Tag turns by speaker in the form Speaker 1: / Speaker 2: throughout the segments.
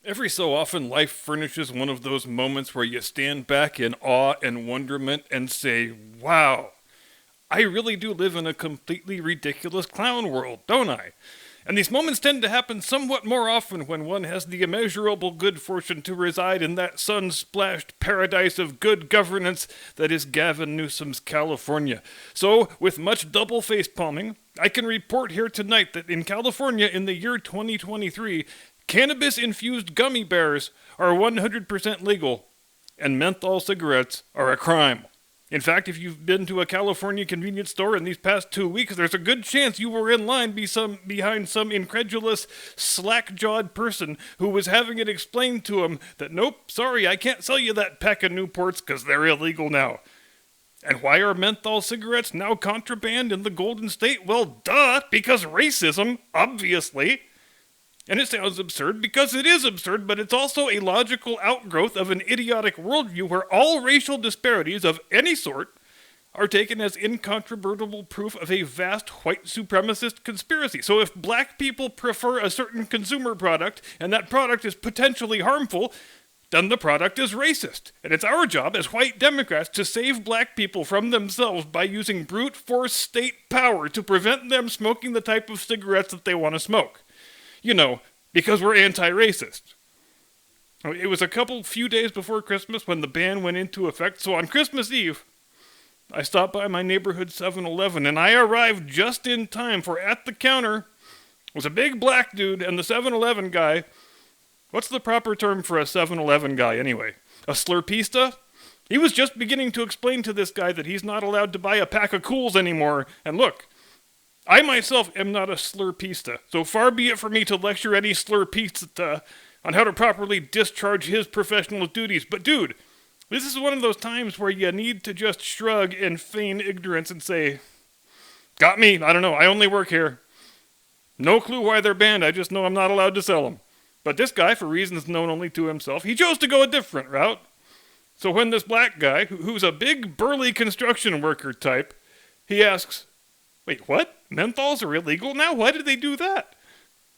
Speaker 1: Every so often, life furnishes one of those moments where you stand back in awe and wonderment and say, wow, I really do live in a completely ridiculous clown world, don't I? And these moments tend to happen somewhat more often when one has the immeasurable good fortune to reside in that sun-splashed paradise of good governance that is Gavin Newsom's California. So, with much double face-palming, I can report here tonight that in California in the year 2023, cannabis-infused gummy bears are 100% legal, and menthol cigarettes are a crime. In fact, if you've been to a California convenience store in these past 2 weeks, there's a good chance you were in line behind some incredulous, slack-jawed person who was having it explained to him that, nope, sorry, I can't sell you that pack of Newports because they're illegal now. And why are menthol cigarettes now contraband in the Golden State? Well, duh, because racism, obviously. And it sounds absurd because it is absurd, but it's also a logical outgrowth of an idiotic worldview where all racial disparities of any sort are taken as incontrovertible proof of a vast white supremacist conspiracy. So if black people prefer a certain consumer product and that product is potentially harmful, then the product is racist. And it's our job as white Democrats to save black people from themselves by using brute force state power to prevent them smoking the type of cigarettes that they want to smoke. You know, because we're anti-racist. It was a few days before Christmas when the ban went into effect, so on Christmas Eve, I stopped by my neighborhood 7-Eleven, and I arrived just in time for at the counter was a big black dude and the 7-Eleven guy. What's the proper term for a 7-Eleven guy, anyway? A slurpista? He was just beginning to explain to this guy that he's not allowed to buy a pack of Cools anymore, and look, I myself am not a slurpista, so far be it for me to lecture any slurpista on how to properly discharge his professional duties. But dude, this is one of those times where you need to just shrug and feign ignorance and say, got me, I don't know, I only work here. No clue why they're banned, I just know I'm not allowed to sell them. But this guy, for reasons known only to himself, he chose to go a different route. So when this black guy, who's a big burly construction worker type, he asks, wait, what? Menthols are illegal now? Why did they do that?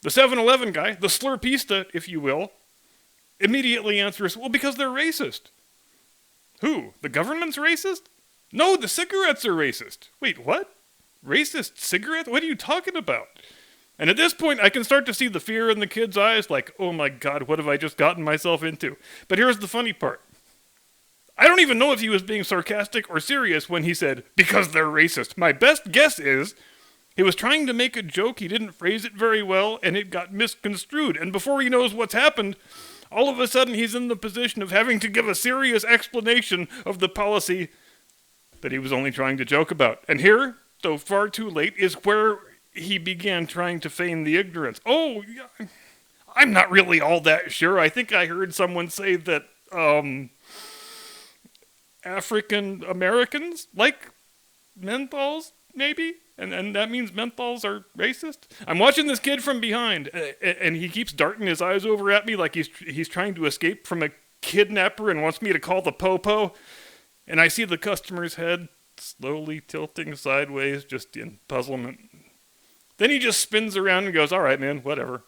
Speaker 1: The 7-Eleven guy, the slurpista, if you will, immediately answers, well, because they're racist. Who? The government's racist? No, the cigarettes are racist. Wait, what? Racist cigarettes? What are you talking about? And at this point, I can start to see the fear in the kid's eyes, like, oh my god, what have I just gotten myself into? But here's the funny part. I don't even know if he was being sarcastic or serious when he said, because they're racist. My best guess is he was trying to make a joke, he didn't phrase it very well, and it got misconstrued. And before he knows what's happened, all of a sudden he's in the position of having to give a serious explanation of the policy that he was only trying to joke about. And here, though far too late, is where he began trying to feign the ignorance. Oh, I'm not really all that sure. I think I heard someone say that, African Americans like menthols, maybe? And that means menthols are racist? I'm watching this kid from behind, and he keeps darting his eyes over at me like he's trying to escape from a kidnapper and wants me to call the popo. And I see the customer's head slowly tilting sideways, just in puzzlement. Then he just spins around and goes, all right, man, whatever.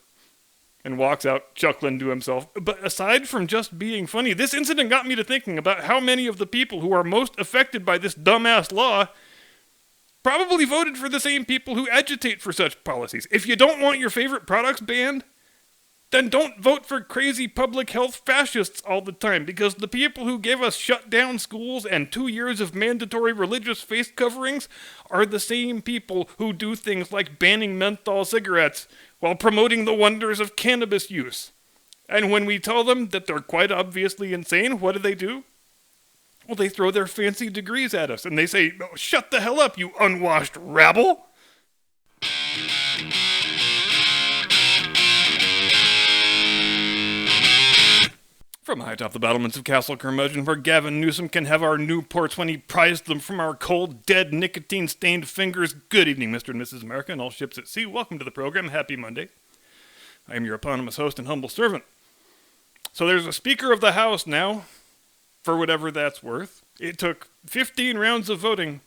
Speaker 1: And walks out, chuckling to himself. But aside from just being funny, this incident got me to thinking about how many of the people who are most affected by this dumbass law probably voted for the same people who agitate for such policies. If you don't want your favorite products banned, then don't vote for crazy public health fascists all the time, because the people who gave us shut down schools and 2 years of mandatory religious face coverings are the same people who do things like banning menthol cigarettes while promoting the wonders of cannabis use. And when we tell them that they're quite obviously insane, what do? Well, they throw their fancy degrees at us, and they say, oh, shut the hell up, you unwashed rabble! From high atop the battlements of Castle Curmudgeon, where Gavin Newsom can have our Newports when he prized them from our cold, dead, nicotine-stained fingers. Good evening, Mr. and Mrs. America, and all ships at sea. Welcome to the program. Happy Monday. I am your eponymous host and humble servant. So there's a Speaker of the House now, for whatever that's worth. It took 15 rounds of voting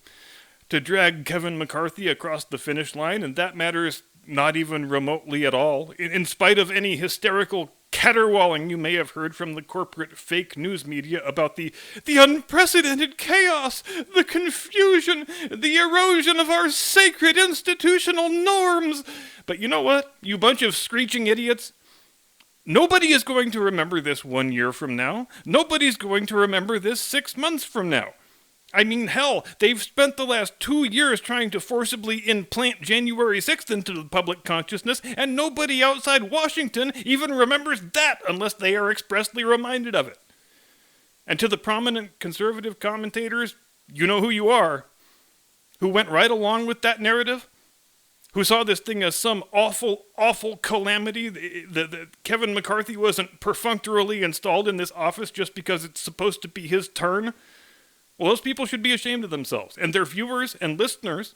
Speaker 1: to drag Kevin McCarthy across the finish line, and that matters not even remotely at all. In spite of any hysterical caterwauling you may have heard from the corporate fake news media about the unprecedented chaos, the confusion, the erosion of our sacred institutional norms. But you know what, you bunch of screeching idiots? Nobody is going to remember this 1 year from now. Nobody's going to remember this 6 months from now. I mean, hell, they've spent the last 2 years trying to forcibly implant January 6th into the public consciousness, and nobody outside Washington even remembers that unless they are expressly reminded of it. And to the prominent conservative commentators, you know who you are, who went right along with that narrative, who saw this thing as some awful, awful calamity, that Kevin McCarthy wasn't perfunctorily installed in this office just because it's supposed to be his turn. Well, those people should be ashamed of themselves. And their viewers and listeners,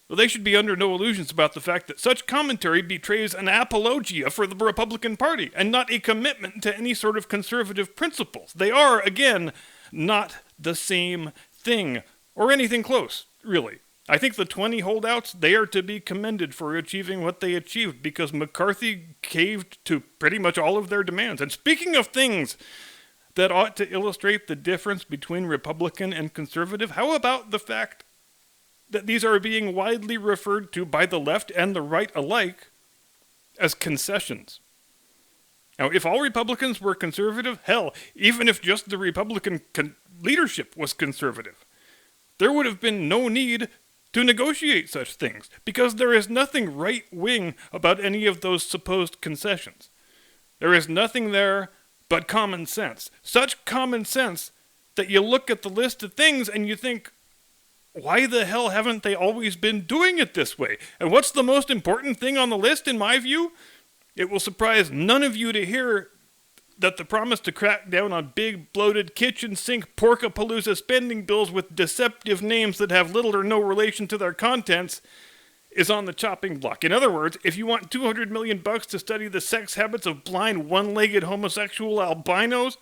Speaker 1: well, they should be under no illusions about the fact that such commentary betrays an apologia for the Republican Party and not a commitment to any sort of conservative principles. They are, again, not the same thing, or anything close, really. I think the 20 holdouts, they are to be commended for achieving what they achieved because McCarthy caved to pretty much all of their demands. And speaking of things that ought to illustrate the difference between Republican and conservative, how about the fact that these are being widely referred to by the left and the right alike as concessions? Now, if all Republicans were conservative, hell, even if just the Republican leadership was conservative, there would have been no need to negotiate such things, because there is nothing right-wing about any of those supposed concessions. There is nothing there but common sense. Such common sense that you look at the list of things and you think, why the hell haven't they always been doing it this way? And what's the most important thing on the list, in my view? It will surprise none of you to hear that the promise to crack down on big, bloated, kitchen sink, porkapalooza spending bills with deceptive names that have little or no relation to their contents is on the chopping block. In other words, if you want $200 million to study the sex habits of blind, one-legged homosexual albinos,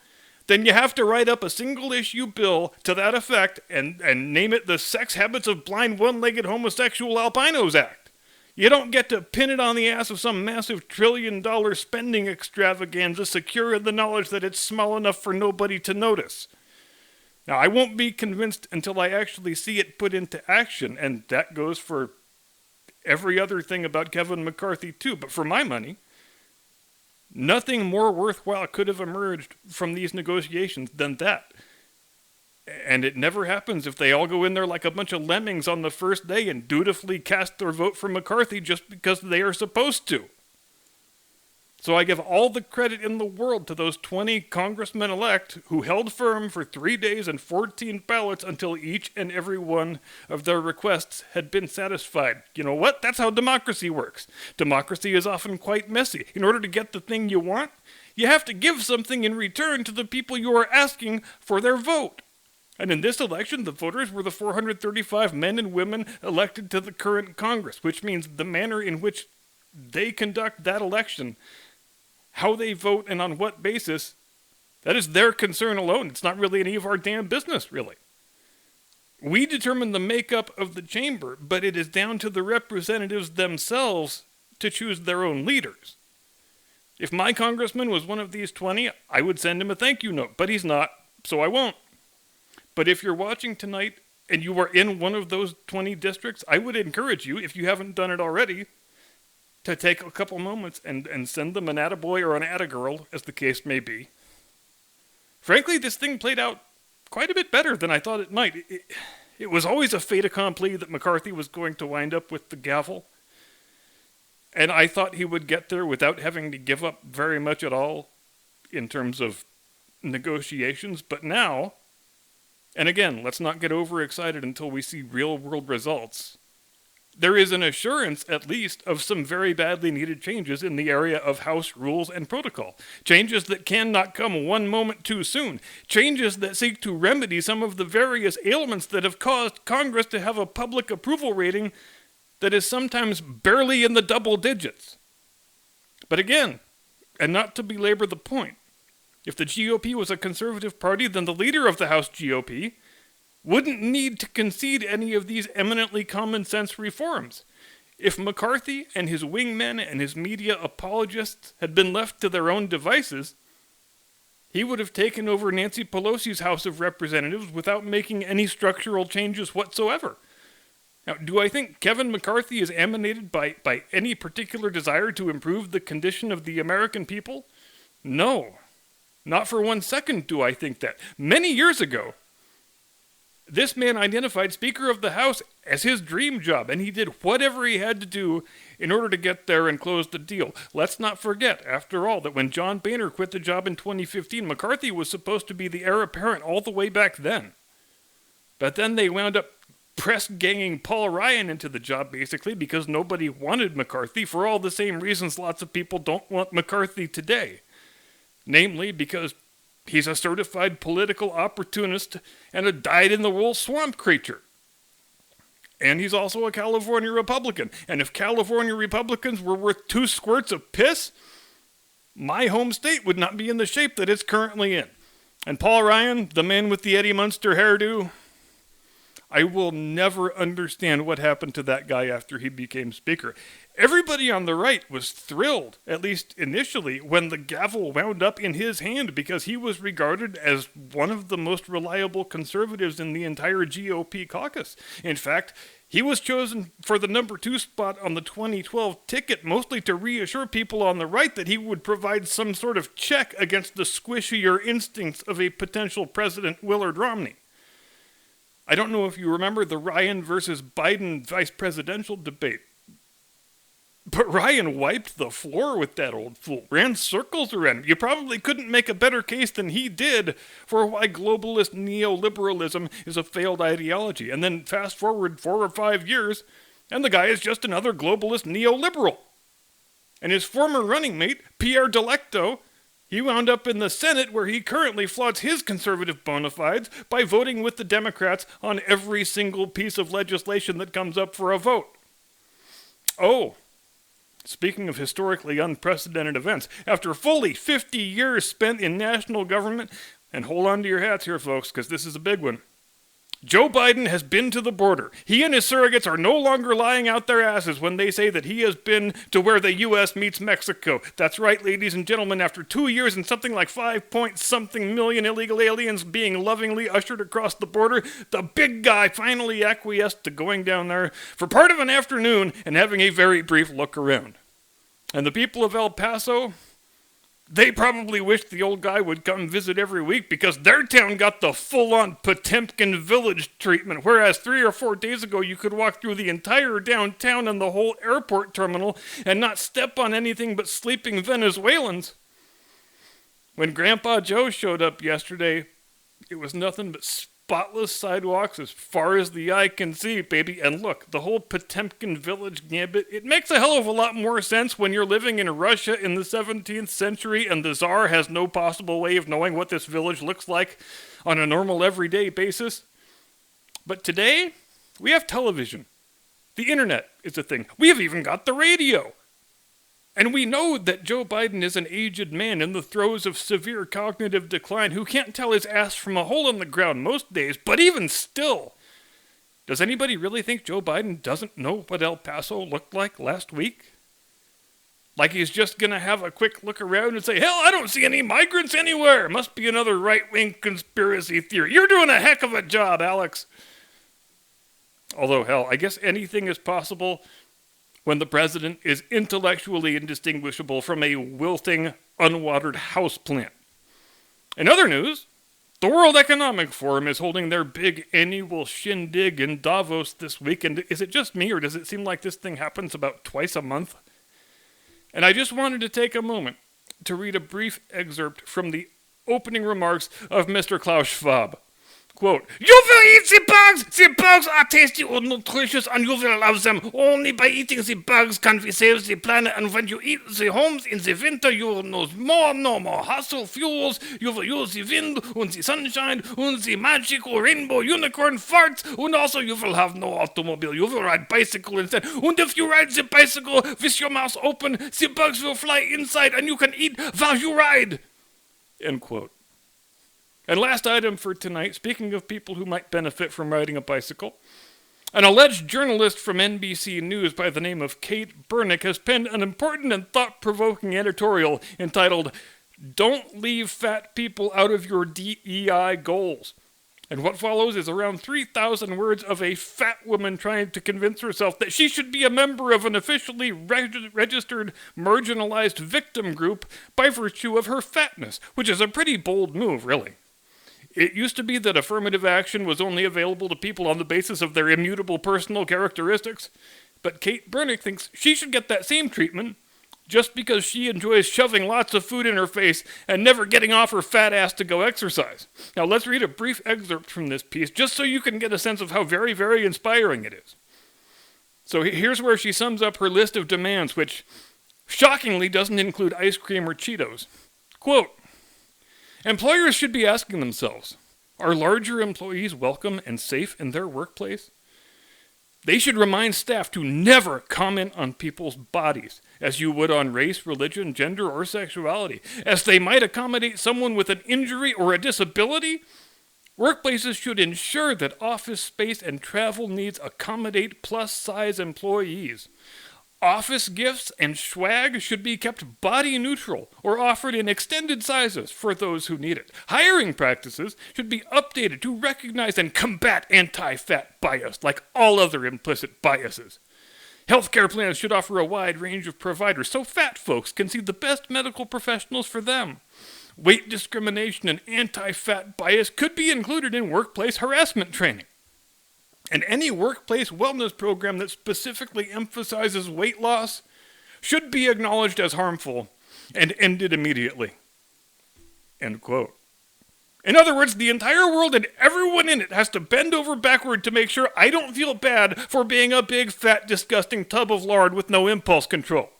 Speaker 1: then you have to write up a single-issue bill to that effect and name it the Sex Habits of Blind, One-Legged Homosexual Albinos Act. You don't get to pin it on the ass of some massive trillion-dollar spending extravaganza secure in the knowledge that it's small enough for nobody to notice. Now, I won't be convinced until I actually see it put into action, and that goes for every other thing about Kevin McCarthy too. But for my money, nothing more worthwhile could have emerged from these negotiations than that. And it never happens if they all go in there like a bunch of lemmings on the first day and dutifully cast their vote for McCarthy just because they are supposed to. So I give all the credit in the world to those 20 congressmen-elect who held firm for 3 days and 14 ballots until each and every one of their requests had been satisfied. You know what? That's how democracy works. Democracy is often quite messy. In order to get the thing you want, you have to give something in return to the people you are asking for their vote. And in this election, the voters were the 435 men and women elected to the current Congress, which means the manner in which they conduct that election, how they vote and on what basis, that is their concern alone. It's not really any of our damn business, really. We determine the makeup of the chamber, but it is down to the representatives themselves to choose their own leaders. If my congressman was one of these 20, I would send him a thank you note, but he's not, so I won't. But if you're watching tonight and you are in one of those 20 districts, I would encourage you, if you haven't done it already, to take a couple moments and send them an attaboy or an attagirl, as the case may be. Frankly, this thing played out quite a bit better than I thought it might. It was always a fait accompli that McCarthy was going to wind up with the gavel. And I thought he would get there without having to give up very much at all in terms of negotiations. But now, and again, let's not get overexcited until we see real-world results, there is an assurance, at least, of some very badly needed changes in the area of House rules and protocol. Changes that cannot come one moment too soon. Changes that seek to remedy some of the various ailments that have caused Congress to have a public approval rating that is sometimes barely in the double digits. But again, and not to belabor the point, if the GOP was a conservative party, then the leader of the House GOP wouldn't need to concede any of these eminently common sense reforms. If McCarthy and his wingmen and his media apologists had been left to their own devices, he would have taken over Nancy Pelosi's House of Representatives without making any structural changes whatsoever. Now, do I think Kevin McCarthy is emanated by any particular desire to improve the condition of the American people? No. Not for 1 second do I think that. Many years ago, this man identified Speaker of the House as his dream job, and he did whatever he had to do in order to get there and close the deal. Let's not forget, after all, that when John Boehner quit the job in 2015, McCarthy was supposed to be the heir apparent all the way back then. But then they wound up press-ganging Paul Ryan into the job, basically, because nobody wanted McCarthy for all the same reasons lots of people don't want McCarthy today. Namely, because he's a certified political opportunist and a dyed-in-the-wool swamp creature. And he's also a California Republican. And if California Republicans were worth 2 squirts of piss, my home state would not be in the shape that it's currently in. And Paul Ryan, the man with the Eddie Munster hairdo, I will never understand what happened to that guy after he became Speaker. Everybody on the right was thrilled, at least initially, when the gavel wound up in his hand because he was regarded as one of the most reliable conservatives in the entire GOP caucus. In fact, he was chosen for the number 2 spot on the 2012 ticket, mostly to reassure people on the right that he would provide some sort of check against the squishier instincts of a potential President Willard Romney. I don't know if you remember the Ryan versus Biden vice presidential debate, but Ryan wiped the floor with that old fool, ran circles around him. You probably couldn't make a better case than he did for why globalist neoliberalism is a failed ideology. And then fast forward 4 or 5 years, and the guy is just another globalist neoliberal. And his former running mate, Pierre Delecto, he wound up in the Senate where he currently flaunts his conservative bona fides by voting with the Democrats on every single piece of legislation that comes up for a vote. Oh, speaking of historically unprecedented events, after fully 50 years spent in national government, and hold on to your hats here, folks, because this is a big one, Joe Biden has been to the border. He and his surrogates are no longer lying out their asses when they say that he has been to where the U.S. meets Mexico. That's right, ladies and gentlemen, after 2 years and something like 5-point-something million illegal aliens being lovingly ushered across the border, the big guy finally acquiesced to going down there for part of an afternoon and having a very brief look around. And the people of El Paso, they probably wish the old guy would come visit every week because their town got the full-on Potemkin Village treatment, whereas 3 or 4 days ago you could walk through the entire downtown and the whole airport terminal and not step on anything but sleeping Venezuelans. When Grandpa Joe showed up yesterday, it was nothing but spotless sidewalks as far as the eye can see, baby. And look, the whole Potemkin Village gambit, it makes a hell of a lot more sense when you're living in Russia in the 17th century and the Tsar has no possible way of knowing what this village looks like on a normal everyday basis. But today, we have television. The internet is a thing. We have even got the radio. And we know that Joe Biden is an aged man in the throes of severe cognitive decline who can't tell his ass from a hole in the ground most days, but even still, does anybody really think Joe Biden doesn't know what El Paso looked like last week? Like he's just going to have a quick look around and say, hell, I don't see any migrants anywhere. Must be another right-wing conspiracy theory. You're doing a heck of a job, Alex. Although, hell, I guess anything is possible when the president is intellectually indistinguishable from a wilting, unwatered houseplant. In other news, the World Economic Forum is holding their big annual shindig in Davos this week, and is it just me, or does it seem like this thing happens about twice a month? And I just wanted to take a moment to read a brief excerpt from the opening remarks of Mr. Klaus Schwab. Quote, you will eat the bugs! The bugs are tasty and nutritious and you will love them. Only by eating the bugs can we save the planet, and when you eat the homes in the winter you will know more, no more fossil fuels. You will use the wind and the sunshine and the magical rainbow unicorn farts, and also you will have no automobile. You will ride bicycle instead. And if you ride the bicycle with your mouth open, the bugs will fly inside and you can eat while you ride. End quote. And last item for tonight, speaking of people who might benefit from riding a bicycle, An alleged journalist from NBC News by the name of Kate Bernick has penned an important and thought-provoking editorial entitled, "Don't Leave Fat People Out of Your DEI Goals." And what follows is around 3,000 words of a fat woman trying to convince herself that she should be a member of an officially registered marginalized victim group by virtue of her fatness, which is a pretty bold move, really. It used to be that affirmative action was only available to people on the basis of their immutable personal characteristics, but Kate Bernick thinks she should get that same treatment just because she enjoys shoving lots of food in her face and never getting off her fat ass to go exercise. Now let's read a brief excerpt from this piece just so you can get a sense of how very, very inspiring it is. So here's where she sums up her list of demands, which shockingly doesn't include ice cream or Cheetos. Quote, "Employers should be asking themselves, are larger employees welcome and safe in their workplace? They should remind staff to never comment on people's bodies, as you would on race, religion, gender, or sexuality. As they might accommodate someone with an injury or a disability, workplaces should ensure that office space and travel needs accommodate plus-size employees. Office gifts and swag should be kept body neutral or offered in extended sizes for those who need it. Hiring practices should be updated to recognize and combat anti-fat bias, like all other implicit biases. Healthcare plans should offer a wide range of providers so fat folks can see the best medical professionals for them. Weight discrimination and anti-fat bias could be included in workplace harassment training. And any workplace wellness program that specifically emphasizes weight loss should be acknowledged as harmful and ended immediately." End quote. In other words, the entire world and everyone in it has to bend over backward to make sure I don't feel bad for being a big, fat, disgusting tub of lard with no impulse control.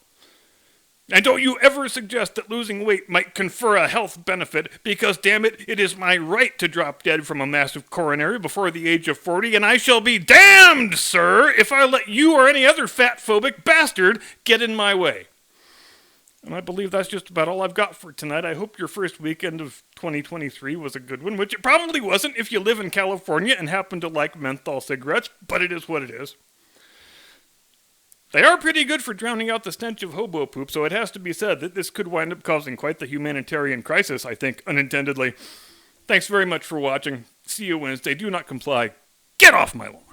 Speaker 1: And don't you ever suggest that losing weight might confer a health benefit, because, damn it, it is my right to drop dead from a massive coronary before the age of 40, and I shall be damned, sir, if I let you or any other fat-phobic bastard get in my way. And I believe that's just about all I've got for tonight. I hope your first weekend of 2023 was a good one, which it probably wasn't if you live in California and happen to like menthol cigarettes, but it is what it is. They are pretty good for drowning out the stench of hobo poop, so it has to be said that this could wind up causing quite the humanitarian crisis, I think, unintendedly. Thanks very much for watching. See you Wednesday. Do not comply. Get off my lawn.